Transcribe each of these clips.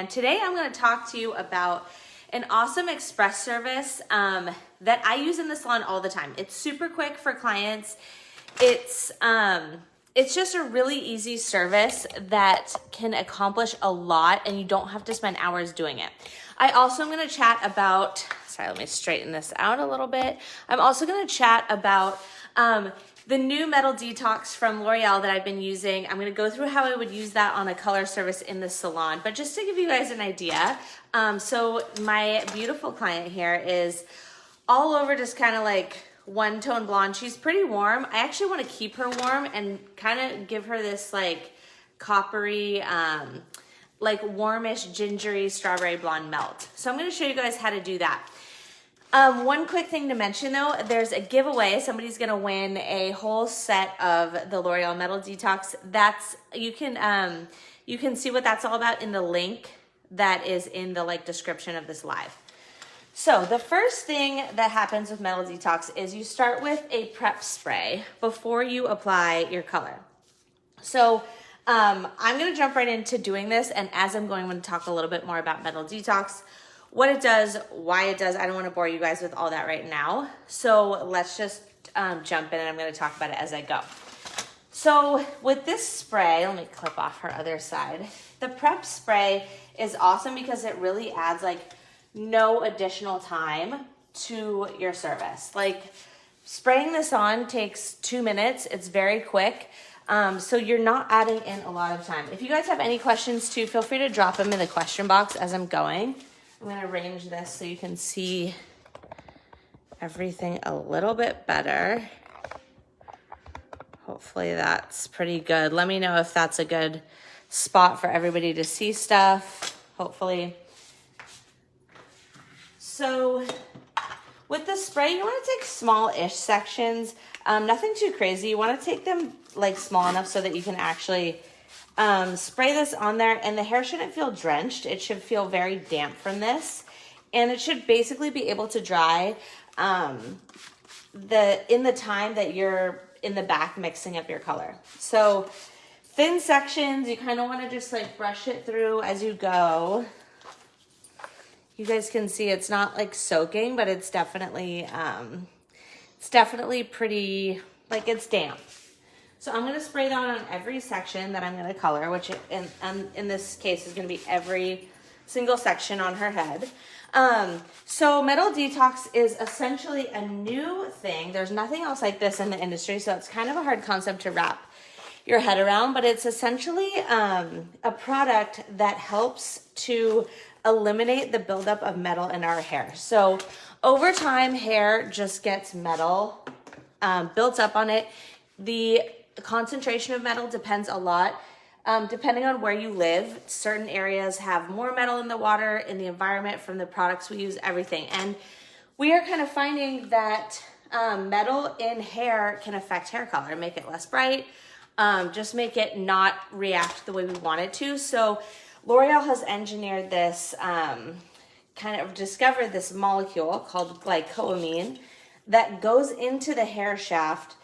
And today I'm going to talk to you about an awesome express service that I use in the salon all the time. It's super quick for clients. It's just a really easy service that can accomplish a lot and you don't have to spend hours doing it. I also am going to chat about, let me straighten this out a little bit. I'm also going to chat about the new metal detox from L'Oreal that I've been using. I'm gonna go through how I would use that on a color service in the salon, but just to give you guys an idea. So my beautiful client here is all over just kind of like one tone blonde. She's pretty warm. I actually wanna keep her warm and kind of give her this like coppery, like warmish, gingery, strawberry blonde melt. So I'm gonna show you guys how to do that. One quick thing to mention though, there's a giveaway. Somebody's gonna win a whole set of the L'Oreal Metal Detox. You can see what that's all about in the link that is in the description of this live. So the first thing that happens with Metal Detox is you start with a prep spray before you apply your color. So I'm gonna jump right into doing this, and as I'm going to talk a little bit more about Metal Detox, what it does, why it does. I don't want to bore you guys with all that right now. So let's just jump in, and I'm going to talk about it as I go. So with this spray, let me clip off her other side. The prep spray is awesome because it really adds no additional time to your service. Spraying this on takes 2 minutes. It's very quick. So you're not adding in a lot of time. If you guys have any questions too, feel free to drop them in the question box as I'm going. I'm going to arrange this so you can see everything a little bit better. Hopefully that's pretty good. Let me know if that's a good spot for everybody to see stuff, hopefully. So with the spray, you want to take small-ish sections, nothing too crazy. You want to take them small enough so that you can actually spray this on there, and the hair shouldn't feel drenched. It should feel very damp from this, and it should basically be able to dry in the time that you're in the back mixing up your color. So thin sections, you kind of want to just brush it through as you go. You guys can see it's not soaking, but it's definitely pretty, it's damp. So I'm going to spray that on every section that I'm going to color, which in this case is going to be every single section on her head. So Metal Detox is essentially a new thing. There's nothing else like this in the industry, so it's kind of a hard concept to wrap your head around, but it's essentially a product that helps to eliminate the buildup of metal in our hair. So over time, hair just gets metal built up on it. The concentration of metal depends a lot. Depending on where you live, certain areas have more metal in the water, in the environment, from the products we use, everything. And we are kind of finding that metal in hair can affect hair color, make it less bright, just make it not react the way we want it to. So L'Oreal has engineered this, discovered this molecule called glycoamine that goes into the hair shaft,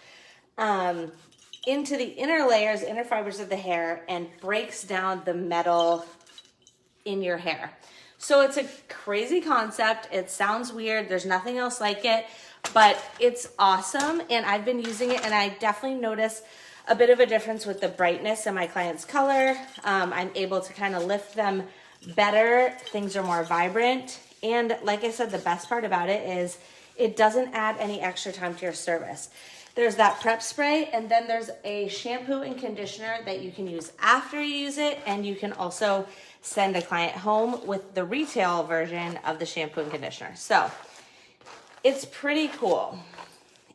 into the inner layers, inner fibers of the hair, and breaks down the metal in your hair. So it's a crazy concept. It sounds weird. There's nothing else like it, but it's awesome. And I've been using it, and I definitely notice a bit of a difference with the brightness in my client's color. I'm able to kind of lift them better. Things are more vibrant. And like I said, the best part about it is it doesn't add any extra time to your service. There's that prep spray, and then there's a shampoo and conditioner that you can use after you use it, and you can also send a client home with the retail version of the shampoo and conditioner. So it's pretty cool.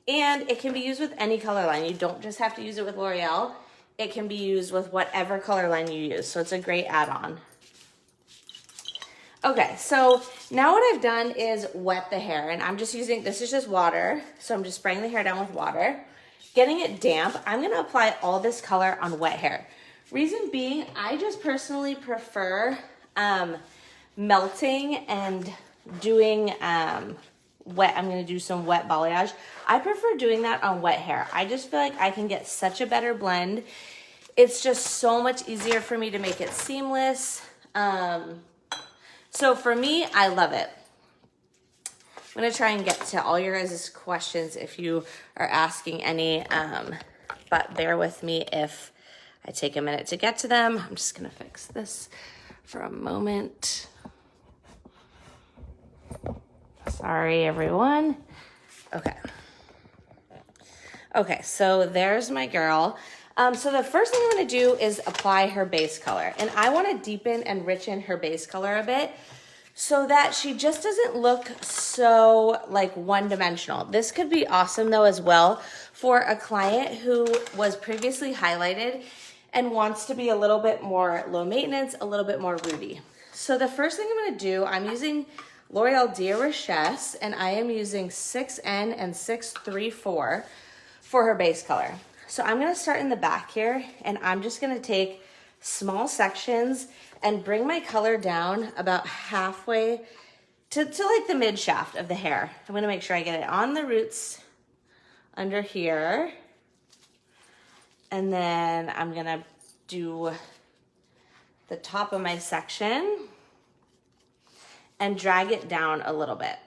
And it can be used with any color line. You don't just have to use it with L'Oreal. It can be used with whatever color line you use. So it's a great add-on. Okay, so now what I've done is wet the hair, and I'm just using, this is just water, so I'm just spraying the hair down with water, getting it damp. I'm gonna apply all this color on wet hair. Reason being, I just personally prefer melting and doing wet. I'm gonna do some wet balayage. I prefer doing that on wet hair. I just feel like I can get such a better blend. It's just so much easier for me to make it seamless. So for me, I love it. I'm gonna try and get to all your guys' questions if you are asking any, but bear with me if I take a minute to get to them. I'm just gonna fix this for a moment. Sorry, everyone. Okay. Okay, so there's my girl. So the first thing I'm gonna do is apply her base color. And I wanna deepen and richen her base color a bit so that she just doesn't look so like one-dimensional. This could be awesome though as well for a client who was previously highlighted and wants to be a little bit more low maintenance, a little bit more rooty. So the first thing I'm gonna do, I'm using L'Oreal Dia Richesse, and I am using 6N and 634 for her base color. So I'm gonna start in the back here, and I'm just gonna take small sections and bring my color down about halfway to like the mid shaft of the hair. I'm gonna make sure I get it on the roots under here. And then I'm gonna do the top of my section and drag it down a little bit.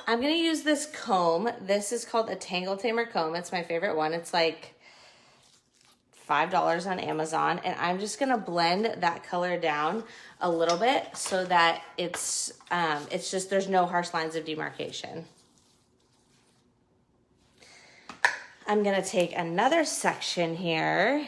I'm gonna use this comb. This is called a Tangle Tamer comb. It's my favorite one. It's like $5 on Amazon, and I'm just gonna blend that color down a little bit so that it's just, there's no harsh lines of demarcation. I'm gonna take another section here,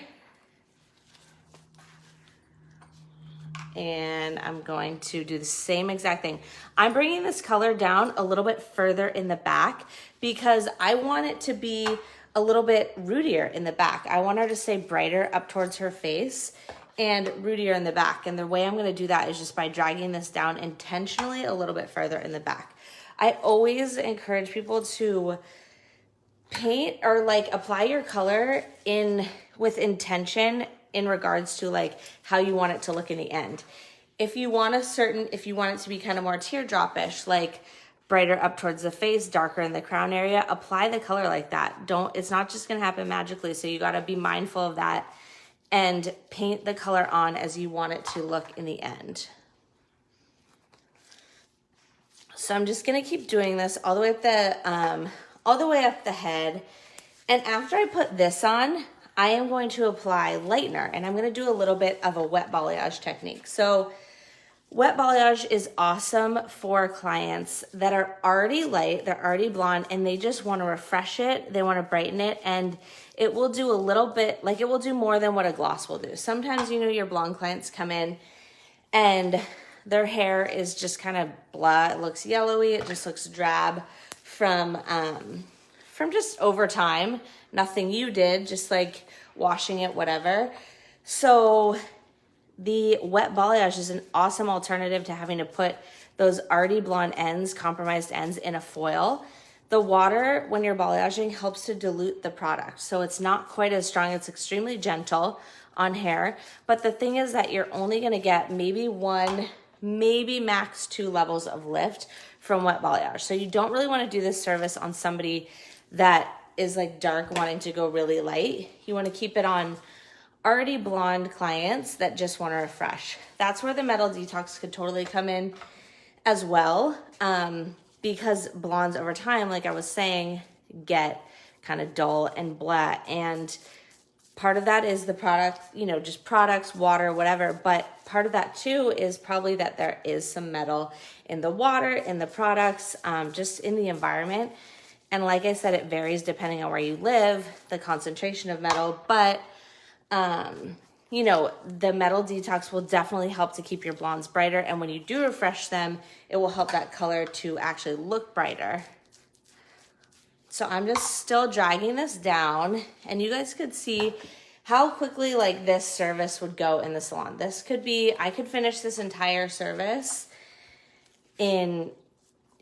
and I'm going to do the same exact thing. I'm bringing this color down a little bit further in the back because I want it to be a little bit rootier in the back. I want her to stay brighter up towards her face and rootier in the back. And the way I'm gonna do that is just by dragging this down intentionally a little bit further in the back. I always encourage people to paint or like apply your color with intention in regards to like how you want it to look in the end. If you want it to be kind of more teardrop-ish, like brighter up towards the face, darker in the crown area, apply the color like that. It's not just gonna happen magically, so you gotta be mindful of that and paint the color on as you want it to look in the end. So I'm just gonna keep doing this all the way up the head. And after I put this on, I am going to apply lightener, and I'm gonna do a little bit of a wet balayage technique. So wet balayage is awesome for clients that are already light, they're already blonde, and they just wanna refresh it, they wanna brighten it, and it will do a little bit, like it will do more than what a gloss will do. Sometimes, your blonde clients come in and their hair is just kind of blah, it looks yellowy, it just looks drab from just over time, nothing you did, just like washing it, whatever. So the wet balayage is an awesome alternative to having to put those already blonde ends, compromised ends in a foil. The water, when you're balayaging, helps to dilute the product. So it's not quite as strong. It's extremely gentle on hair. But the thing is that you're only gonna get maybe one, maybe max 2 levels of lift from wet balayage. So you don't really wanna do this service on somebody that is like dark, wanting to go really light. You wanna keep it on already blonde clients that just want to refresh. That's where the metal detox could totally come in as well, because blondes over time, like I was saying, get kind of dull and blah. And part of that is the product, just products, water, whatever. But part of that too is probably that there is some metal in the water, in the products, just in the environment. And like I said, it varies depending on where you live, the concentration of metal, but the metal detox will definitely help to keep your blondes brighter. And when you do refresh them, it will help that color to actually look brighter. So I'm just still dragging this down, and you guys could see how quickly like this service would go in the salon. I could finish this entire service in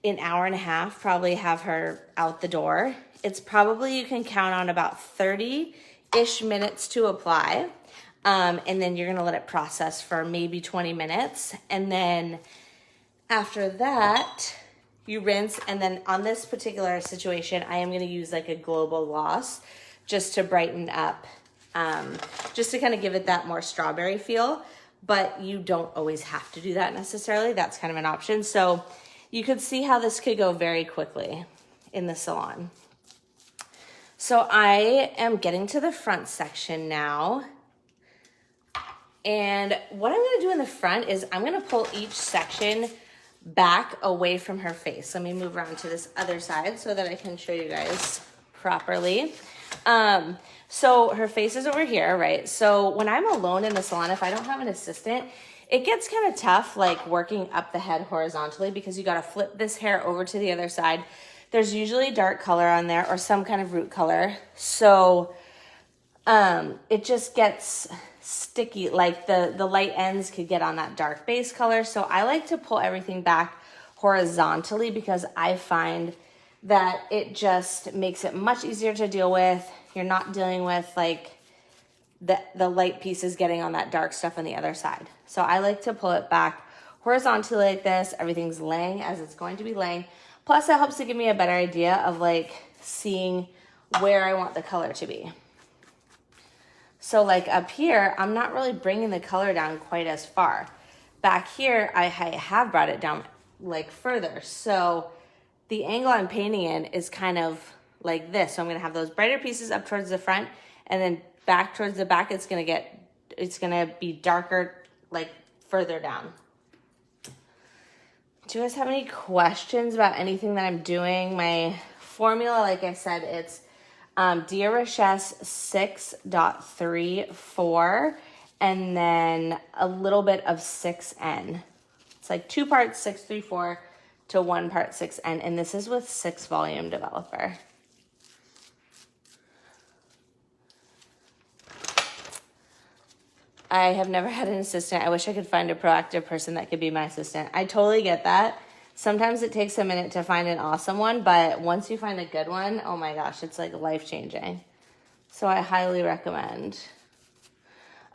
an hour and a half, probably have her out the door. It's probably, you can count on about 30-ish minutes to apply. And then you're gonna let it process for maybe 20 minutes. And then after that, you rinse. And then on this particular situation, I am gonna use like a global gloss just to brighten up just to kind of give it that more strawberry feel. But you don't always have to do that necessarily. That's kind of an option. So you could see how this could go very quickly in the salon. So I am getting to the front section now. And what I'm gonna do in the front is I'm gonna pull each section back away from her face. Let me move around to this other side so that I can show you guys properly. So her face is over here, right? So when I'm alone in the salon, if I don't have an assistant, it gets kind of tough, like working up the head horizontally, because you got to flip this hair over to the other side. There's usually dark color on there or some kind of root color. So it just gets sticky, like the light ends could get on that dark base color. So I like to pull everything back horizontally because I find that it just makes it much easier to deal with. You're not dealing with like the light pieces getting on that dark stuff on the other side. So I like to pull it back horizontally like this. Everything's laying as it's going to be laying. Plus it helps to give me a better idea of like seeing where I want the color to be. So like up here, I'm not really bringing the color down quite as far. Back here, I have brought it down like further. So the angle I'm painting in is kind of like this. So I'm gonna have those brighter pieces up towards the front, and then back towards the back, it's gonna be darker, like further down. Do you guys have any questions about anything that I'm doing? My formula, like I said, it's Dia Richesse 6.34, and then a little bit of 6N. It's like 2 parts 634 to 1 part 6N, and this is with 6 volume developer. I have never had an assistant. I wish I could find a proactive person that could be my assistant. I totally get that. Sometimes it takes a minute to find an awesome one, but once you find a good one, oh my gosh, it's like life-changing. So I highly recommend.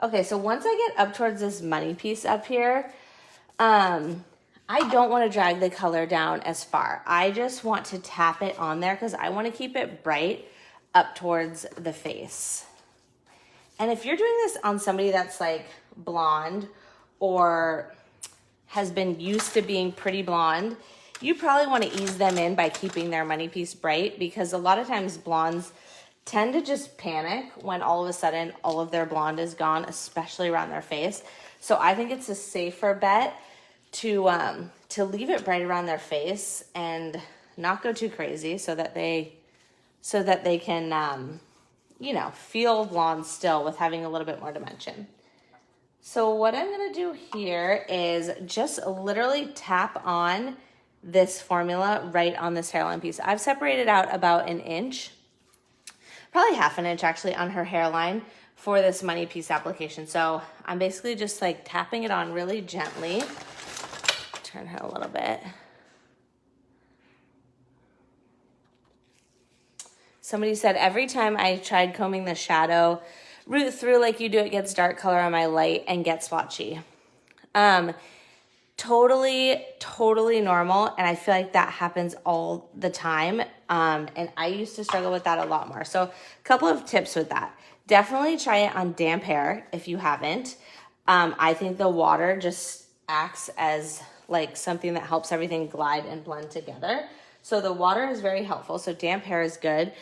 Okay, so once I get up towards this money piece up here, I don't want to drag the color down as far. I just want to tap it on there because I want to keep it bright up towards the face. And if you're doing this on somebody that's like blonde or has been used to being pretty blonde, you probably want to ease them in by keeping their money piece bright, because a lot of times blondes tend to just panic when all of a sudden all of their blonde is gone, especially around their face. So I think it's a safer bet to leave it bright around their face and not go too crazy, so that they can you know, feel blonde still with having a little bit more dimension. So what I'm gonna do here is just literally tap on this formula right on this hairline piece. I've separated out about 1 inch, probably 1/2 inch actually, on her hairline for this money piece application. So I'm basically just like tapping it on really gently. Turn her a little bit. Somebody said, every time I tried combing the shadow root through like you do, it gets dark color on my light and gets splotchy. Totally normal. And I feel like that happens all the time. And I used to struggle with that a lot more. So a couple of tips with that. Definitely try it on damp hair if you haven't. I think the water just acts as like something that helps everything glide and blend together. So the water is very helpful. So damp hair is good.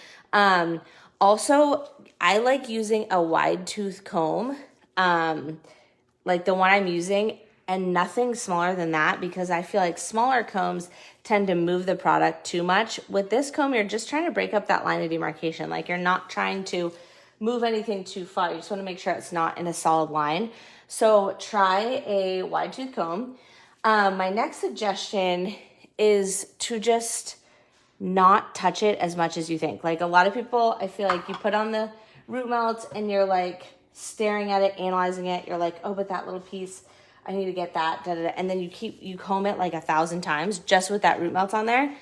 Also, I like using a wide tooth comb, like the one I'm using, and nothing smaller than that, because I feel like smaller combs tend to move the product too much. With this comb, you're just trying to break up that line of demarcation. Like, you're not trying to move anything too far. You just want to make sure it's not in a solid line. So try a wide tooth comb. My next suggestion is to just not touch it as much as you think. Like, a lot of people, I feel like you put on the root melts and you're like staring at it, analyzing it. You're like, oh, but that little piece, I need to get that, da, da, da. And then you comb it like 1,000 times just with that root melt on there.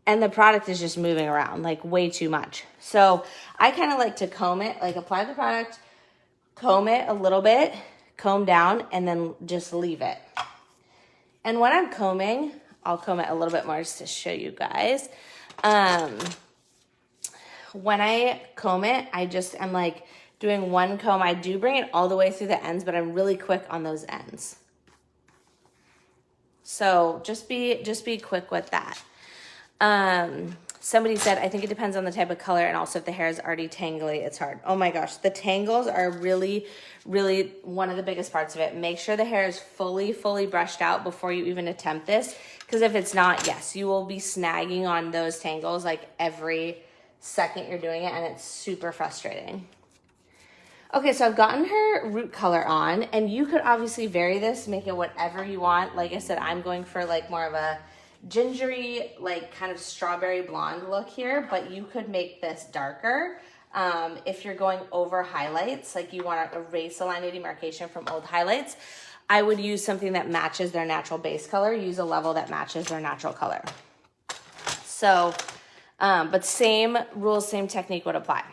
And the product is just moving around like way too much. So I kind of like to comb it, like apply the product, comb it a little bit, comb down, and then just leave it. And when I'm combing, I'll comb it a little bit more just to show you guys. When I comb it, I'm like doing one comb. I do bring it all the way through the ends, but I'm really quick on those ends. So just be quick with that. Somebody said, I think it depends on the type of color and also if the hair is already tangly, it's hard. Oh my gosh, the tangles are really, really one of the biggest parts of it. Make sure the hair is fully brushed out before you even attempt this, because if it's not, yes, you will be snagging on those tangles like every second you're doing it, and it's super frustrating. Okay, so I've gotten her root color on, and you could obviously vary this, make it whatever you want. Like I said, I'm going for like more of a gingery, like kind of strawberry blonde look here, but you could make this darker. If you're going over highlights, like you want to erase the line of demarcation from old highlights, I would use something that matches their natural base color. Use a level that matches their natural color. So, but same rules, same technique would apply.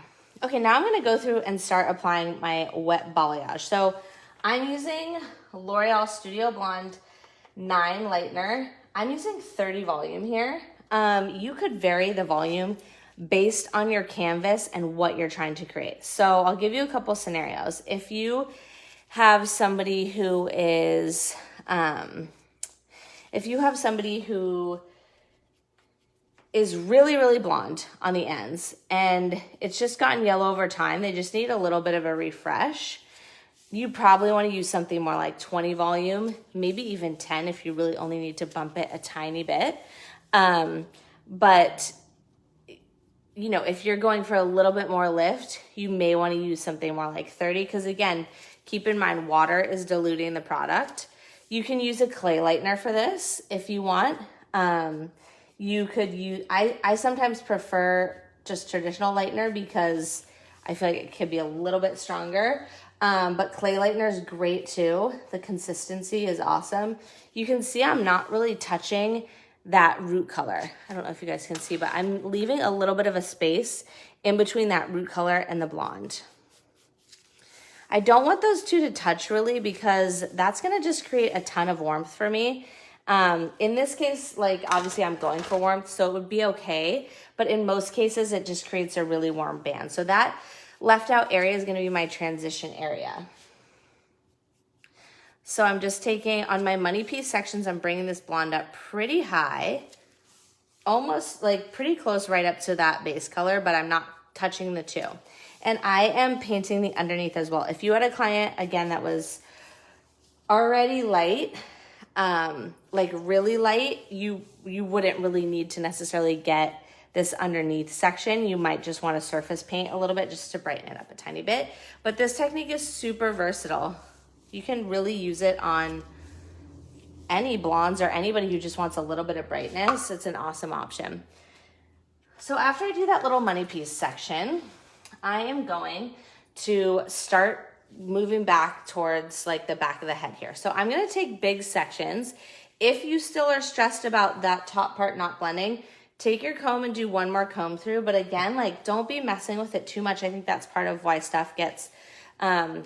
Okay, now I'm going to go through and start applying my wet balayage. So I'm using L'Oreal Studio Blonde 9 lightener. I'm using 30 volume here. You could vary the volume based on your canvas and what you're trying to create. So I'll give you a couple scenarios. If you have somebody who is, really, really blonde on the ends and it's just gotten yellow over time, they just need a little bit of a refresh, you probably want to use something more like 20 volume, maybe even 10 if you really only need to bump it a tiny bit. But, you know, if you're going for a little bit more lift, you may want to use something more like 30 because, again, keep in mind water is diluting the product. You can use a clay lightener for this if you want. You could use, I sometimes prefer just traditional lightener because I feel like it could be a little bit stronger. But clay lightener is great too. The consistency is awesome. You can see I'm not really touching that root color. I don't know if you guys can see, but I'm leaving a little bit of a space in between that root color and the blonde. I don't want those two to touch really because that's gonna just create a ton of warmth for me. In this case, like obviously I'm going for warmth, so it would be okay. But in most cases, it just creates a really warm band. So that left out area is going to be my transition area. So I'm just taking, on my money piece sections, I'm bringing this blonde up pretty high, almost like pretty close right up to that base color, but I'm not touching the two. And I am painting the underneath as well. If you had a client, again, that was already light, like really light, you wouldn't really need to necessarily get this underneath section. You might just want to surface paint a little bit just to brighten it up a tiny bit. But this technique is super versatile. You can really use it on any blondes or anybody who just wants a little bit of brightness. It's an awesome option. So after I do that little money piece section, I am going to start moving back towards like the back of the head here. So I'm going to take big sections. If you still are stressed about that top part not blending, take your comb and do one more comb through. But again, like don't be messing with it too much. I think that's part of why stuff gets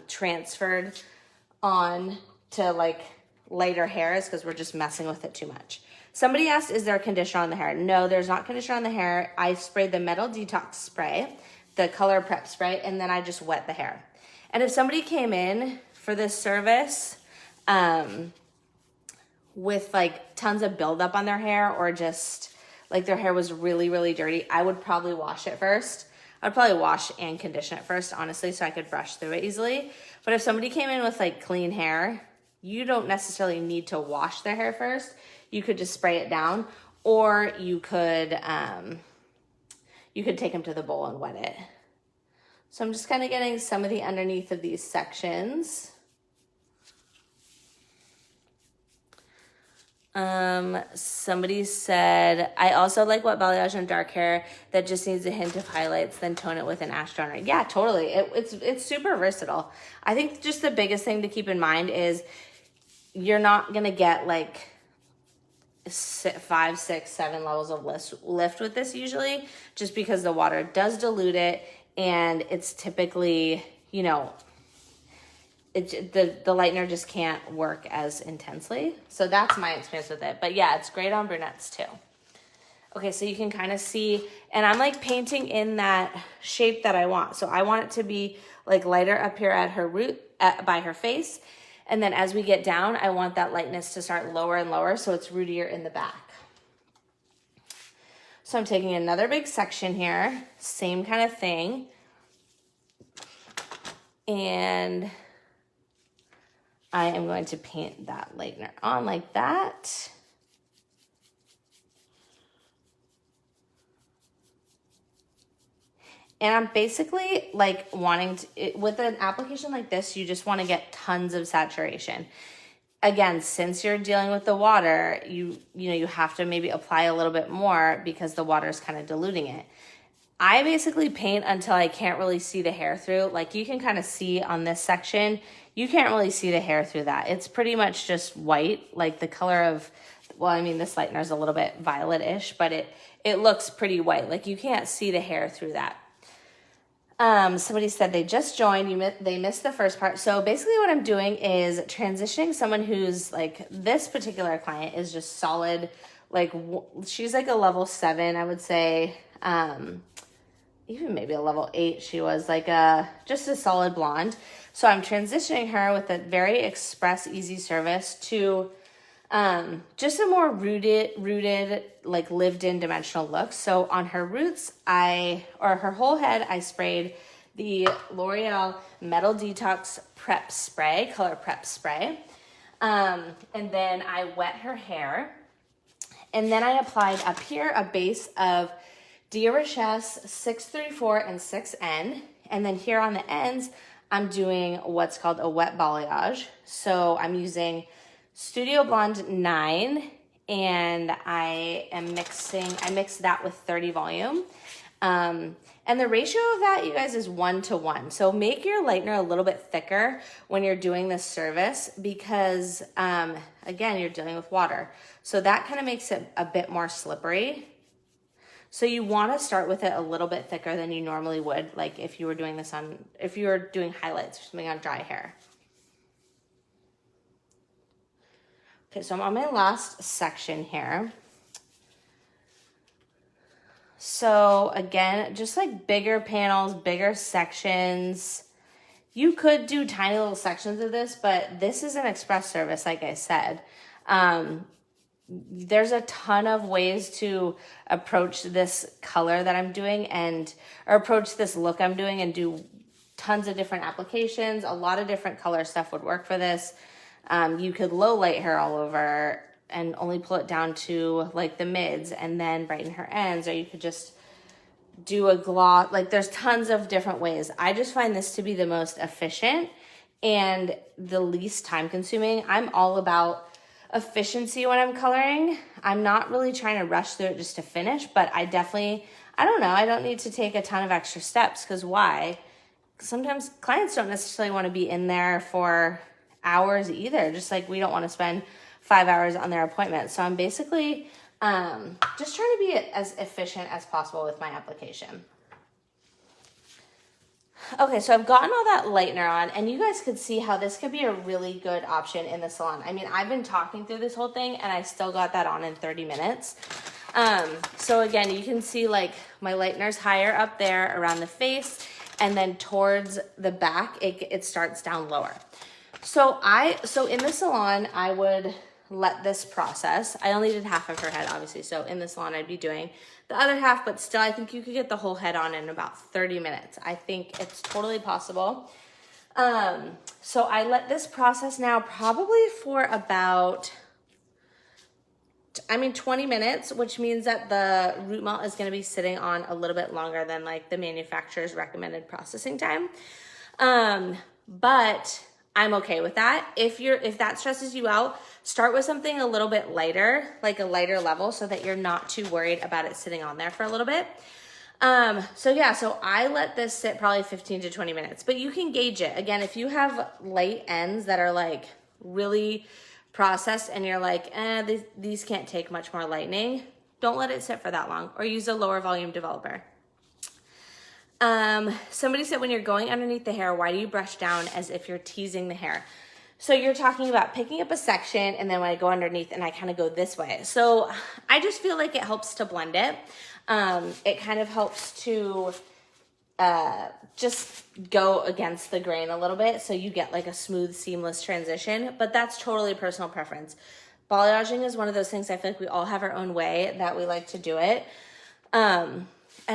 transferred on to like lighter hairs, because we're just messing with it too much. Somebody asked, is there a conditioner on the hair? No, there's not conditioner on the hair. I sprayed the Metal Detox spray, the Color Prep spray, and then I just wet the hair. And if somebody came in for this service with like tons of buildup on their hair, or just like their hair was really, really dirty, I would probably wash it first. I'd probably wash and condition it first, honestly, so I could brush through it easily. But if somebody came in with like clean hair, you don't necessarily need to wash their hair first. You could just spray it down, or you could take them to the bowl and wet it. So I'm just kind of getting some of the underneath of these sections. Somebody said, I also like wet balayage on dark hair that just needs a hint of highlights, then tone it with an ash toner. Yeah, totally. It's super versatile. I think just the biggest thing to keep in mind is you're not going to get like 5, 6, 7 levels of lift with this usually, just because the water does dilute it, and it's typically, you know, the lightener just can't work as intensely. So that's my experience with it. But yeah, it's great on brunettes too. Okay, so you can kind of see, and I'm like painting in that shape that I want. So I want it to be like lighter up here at her root, by her face. And then as we get down, I want that lightness to start lower and lower so it's rootier in the back. So I'm taking another big section here, same kind of thing. And I am going to paint that lightener on like that. And I'm basically like wanting to, with an application like this, you just want to get tons of saturation. Again, since you're dealing with the water, you have to maybe apply a little bit more because the water is kind of diluting it. I basically paint until I can't really see the hair through. Like you can kind of see on this section, you can't really see the hair through that. It's pretty much just white, like the color of, well, I mean, this lightener is a little bit violet-ish, but it looks pretty white. Like you can't see the hair through that. Somebody said they just joined, they missed the first part. So basically what I'm doing is transitioning someone who's like, this particular client is just solid, like she's like a level 7, I would say, even maybe a level 8. She was like just a solid blonde. So I'm transitioning her with a very express, easy service to just a more rooted, like lived in dimensional look. So on her roots, her whole head, I sprayed the L'Oreal Metal Detox Prep Spray, Color Prep Spray. And then I wet her hair. And then I applied up here a base of Dia Richesse 634 and 6N. And then here on the ends, I'm doing what's called a wet balayage. So I'm using Studio Blonde 9, and I mixed that with 30 volume. And the ratio of that, you guys, is 1:1. So make your lightener a little bit thicker when you're doing this service because, again, you're dealing with water. So that kind of makes it a bit more slippery. So you want to start with it a little bit thicker than you normally would, like if you were doing if you were doing highlights or something on dry hair. Okay, so I'm on my last section here. So again, just like bigger panels, bigger sections. You could do tiny little sections of this, but this is an express service, like I said. There's a ton of ways to approach this color that I'm doing or approach this look I'm doing and do tons of different applications. A lot of different color stuff would work for this. You could low light her all over and only pull it down to like the mids and then brighten her ends, or you could just do a gloss. Like there's tons of different ways. I just find this to be the most efficient and the least time consuming. I'm all about efficiency when I'm coloring. I'm not really trying to rush through it just to finish, but I don't need to take a ton of extra steps because why? Sometimes clients don't necessarily want to be in there for hours either, just like we don't want to spend 5 hours on their appointment. So I'm basically just trying to be as efficient as possible with my application. Okay, so I've gotten all that lightener on, and you guys could see how this could be a really good option in the salon. I mean, I've been talking through this whole thing, and I still got that on in 30 minutes. So again, you can see like my lightener's higher up there around the face, and then towards the back, it starts down lower. So in the salon, I would let this process. I only did half of her head, obviously. So in the salon, I'd be doing the other half, but still, I think you could get the whole head on in about 30 minutes. I think it's totally possible. So I let this process now probably for about, 20 minutes, which means that the root melt is going to be sitting on a little bit longer than like the manufacturer's recommended processing time. But I'm okay with that. If that stresses you out, start with something a little bit lighter, like a lighter level, so that you're not too worried about it sitting on there for a little bit. So I let this sit probably 15 to 20 minutes, but you can gauge it. Again, if you have light ends that are like really processed and you're like, these can't take much more lightening, don't let it sit for that long, or use a lower volume developer. Somebody said when you're going underneath the hair, why do you brush down as if you're teasing the hair? So you're talking about picking up a section, and then when I go underneath and I kind of go this way. So I just feel like it helps to blend it. It kind of helps to just go against the grain a little bit, so you get like a smooth, seamless transition, but that's totally personal preference. Balayaging is one of those things I feel like we all have our own way that we like to do it. And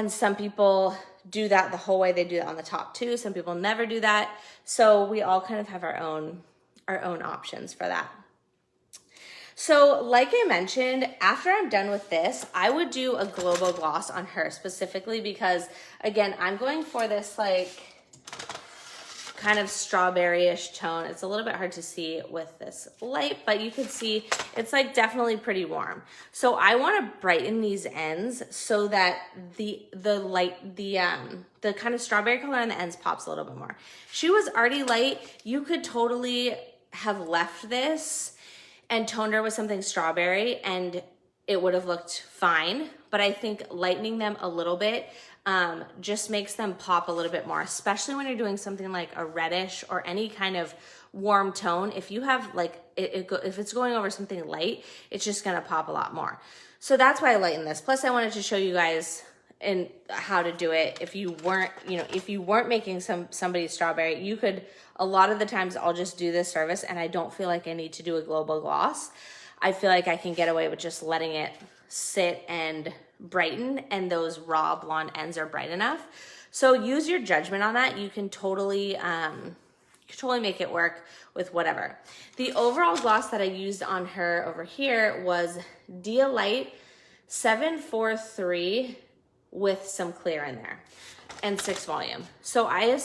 some people do that the whole way. They do that on the top too. Some people never do that. So we all kind of have our own options for that. So like I mentioned, after I'm done with this, I would do a global gloss on her specifically because, again, I'm going for this like kind of strawberry-ish tone. It's a little bit hard to see with this light, but you can see it's like definitely pretty warm. So I want to brighten these ends so that the kind of strawberry color on the ends pops a little bit more. She was already light. You could totally have left this and toned her with something strawberry and it would have looked fine. But I think lightening them a little bit just makes them pop a little bit more, especially when you're doing something like a reddish or any kind of warm tone. If you have like, if it's going over something light, it's just gonna pop a lot more. So that's why I lighten this. Plus I wanted to show you guys in how to do it. If you weren't making somebody's strawberry, you could, a lot of the times I'll just do this service and I don't feel like I need to do a global gloss. I feel like I can get away with just letting it sit and brighten, and those raw blonde ends are bright enough. So use your judgment on that. You can totally make it work with whatever. The overall gloss that I used on her over here was Dia Light 743 with some clear in there and 6 volume. So I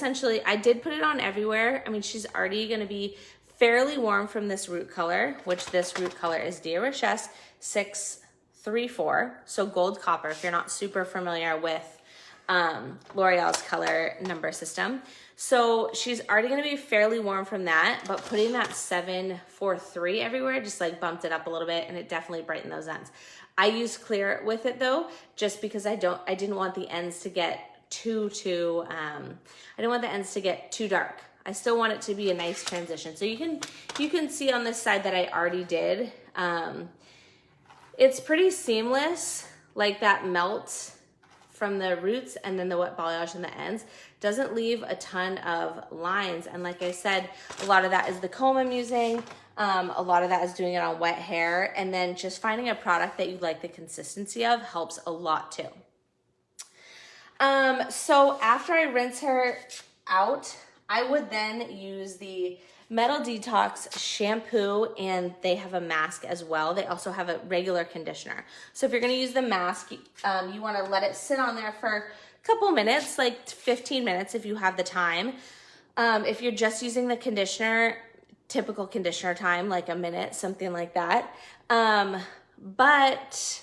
did put it on everywhere. I mean, she's already gonna be fairly warm from this root color, which this root color is Dia Richesse 634. So gold copper, if you're not super familiar with L'Oreal's color number system. So she's already gonna be fairly warm from that, but putting that 743 everywhere just like bumped it up a little bit, and it definitely brightened those ends. I used clear with it though, just because I didn't want the ends to get too I didn't want the ends to get too dark. I still want it to be a nice transition. So you can see on this side that I already did. It's pretty seamless, like that melt from the roots and then the wet balayage in the ends doesn't leave a ton of lines. And like I said, a lot of that is the comb I'm using. A lot of that is doing it on wet hair, and then just finding a product that you like the consistency of helps a lot too. So after I rinse her out, I would then use the Metal Detox shampoo, and they have a mask as well. They also have a regular conditioner. So if you're gonna use the mask, you wanna let it sit on there for a couple minutes, like 15 minutes if you have the time. If you're just using the conditioner, typical conditioner time, like a minute, something like that. But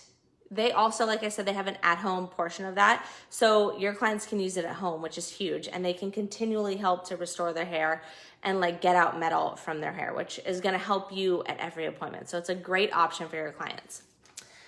they also, like I said, they have an at-home portion of that. So your clients can use it at home, which is huge. And they can continually help to restore their hair and like get out metal from their hair, which is gonna help you at every appointment. So it's a great option for your clients.